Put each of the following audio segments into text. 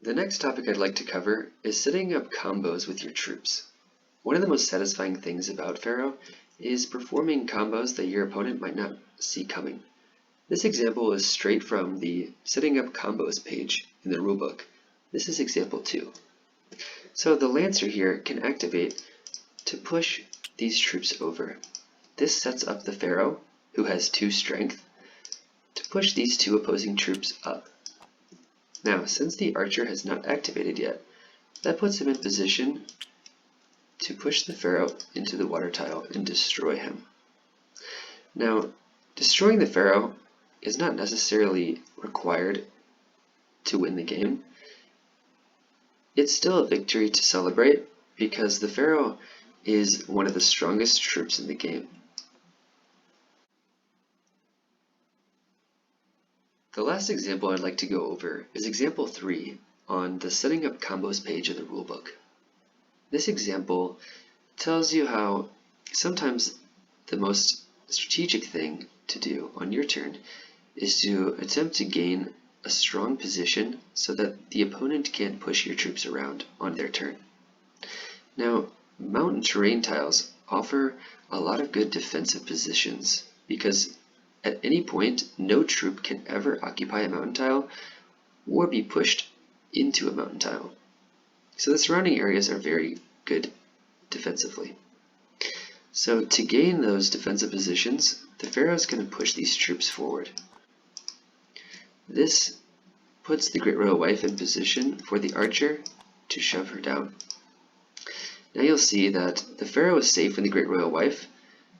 The next topic I'd like to cover is setting up combos with your troops. One of the most satisfying things about Pharaoh is performing combos that your opponent might not see coming. This example is straight from the Setting Up Combos page in the rulebook. This is example 2. So the Lancer here can activate to push these troops over. This sets up the Pharaoh, who has 2 strength, to push these 2 opposing troops up. Now, since the archer has not activated yet, that puts him in position to push the Pharaoh into the water tile and destroy him. Now, destroying the Pharaoh is not necessarily required to win the game. It's still a victory to celebrate because the Pharaoh is one of the strongest troops in the game. The last example I'd like to go over is example 3 on the Setting Up Combos page of the rulebook. This example tells you how sometimes the most strategic thing to do on your turn is to attempt to gain a strong position so that the opponent can't push your troops around on their turn. Now, mountain terrain tiles offer a lot of good defensive positions because at any point, no troop can ever occupy a mountain tile or be pushed into a mountain tile. So the surrounding areas are very good defensively. So to gain those defensive positions, the Pharaoh is going to push these troops forward. This puts the Great Royal Wife in position for the archer to shove her down. Now you'll see that the Pharaoh is safe in the Great Royal Wife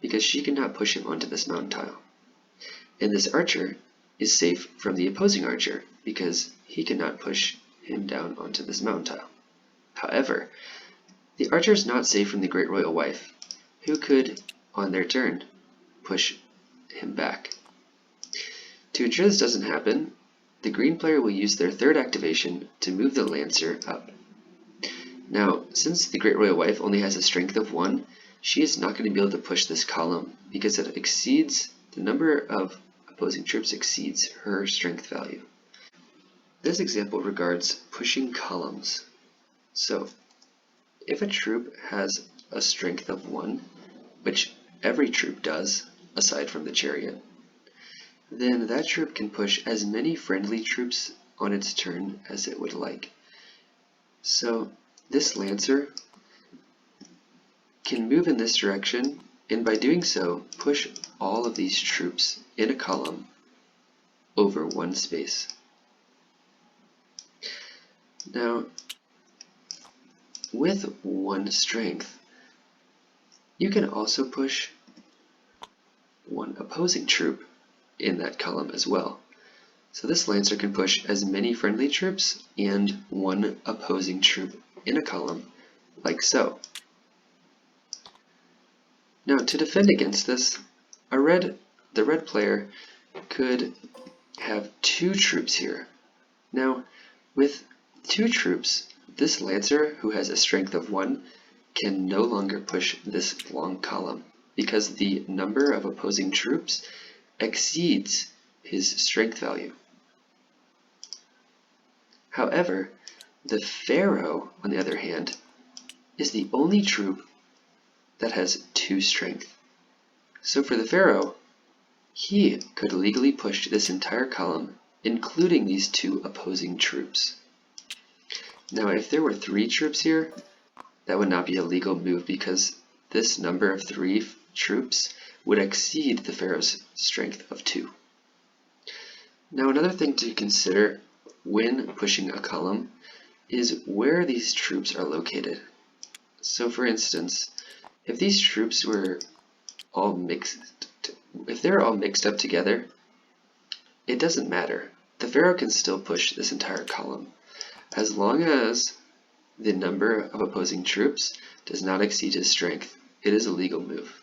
because she cannot push him onto this mountain tile. And this archer is safe from the opposing archer because he cannot push him down onto this mountain tile. However, the archer is not safe from the Great Royal Wife, who could, on their turn, push him back. To ensure this doesn't happen, the green player will use their 3rd activation to move the Lancer up. Now, since the Great Royal Wife only has a strength of 1, she is not going to be able to push this column because it exceeds the number of opposing troops exceeds her strength value. This example regards pushing columns. So, if a troop has a strength of 1, which every troop does, aside from the chariot, then that troop can push as many friendly troops on its turn as it would like. So, this Lancer can move in this direction, and by doing so, push all of these troops in a column over one space. Now, with 1 strength, you can also push 1 opposing troop in that column as well. So this Lancer can push as many friendly troops and 1 opposing troop in a column, like so. Now, to defend against this, the red player could have 2 troops here. Now, with 2 troops, this Lancer, who has a strength of 1, can no longer push this long column because the number of opposing troops exceeds his strength value. However, the Pharaoh, on the other hand, is the only troop that has 2 strength. So for the Pharaoh, he could legally push this entire column, including these 2 opposing troops. Now, if there were 3 troops here, that would not be a legal move because this number of 3 troops would exceed the Pharaoh's strength of 2. Now, another thing to consider when pushing a column is where these troops are located. So for instance, if these troops were all mixed up together, it doesn't matter. The Pharaoh can still push this entire column as long as the number of opposing troops does not exceed his strength. It is a legal move.